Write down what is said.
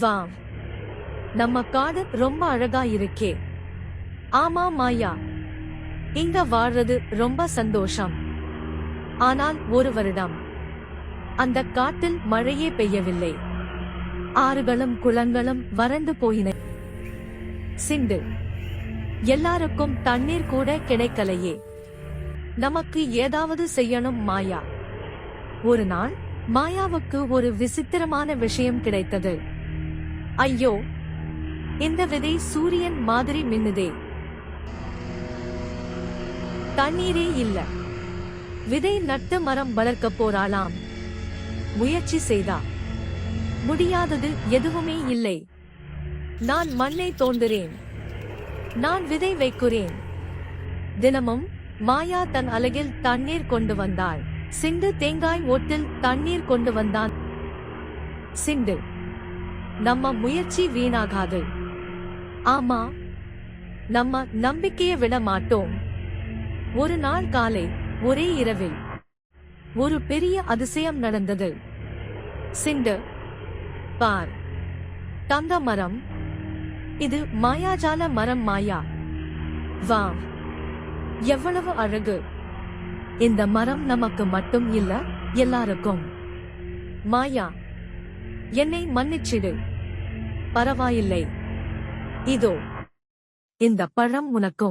Wow, நம்ம காடு ரொம்ப அழகா இருக்கே. ஆமா மாயா, இங்க வாழ்றது ரொம்ப சந்தோஷம். ஆனால் ஒரு வருடம் அந்த காட்டில் மழையே பெய்யவில்லை. ஆறுகளும் குளங்களும் வறண்டு போயின. சிண்டு, எல்லாருக்கும் தண்ணீர் கூட கிடைக்கலையே. நமக்கு ஏதாவது செய்யணும் மாயா. ஒரு நாள் மாயாவுக்கு ஒரு விசித்திரமான விஷயம் கிடைத்தது. ஐயோ, இந்த விதை சூரியன் மாதிரி மின்னுதே. தண்ணீரே இல்ல. விதை நட்டு மரம் வளர்க்க போறாளாம். முயற்சி செய்தா. முடியாதது எதுவுமே இல்லை. நான் மண்ணை தோண்டுறேன், நான் விதை வைக்கிறேன். தினமும் மாயா தன் அலகில் தண்ணீர் கொண்டு வந்தாள். சிண்டு தேங்காய் ஓட்டில் தண்ணீர் கொண்டு வந்தான். சிண்டு, நம்ம முயற்சி வீணாகாது. ஆமா, நம்ம நம்பிக்கையை விட மாட்டோம். ஒரு நாள் காலை ஒரே இரவில் ஒரு பெரிய அதிசயம் நடந்தது. சிண்டு, பார், தங்க மரம். இது மாயாஜால மரம் மாயா. வாவ், எவ்வளவு அழகு. இந்த மரம் நமக்கு மட்டும் இல்ல, எல்லாருக்கும். மாயா, என்னை மன்னிச்சிடு. பரவாயில்லை. இதோ இந்த பழம் உனக்கும்.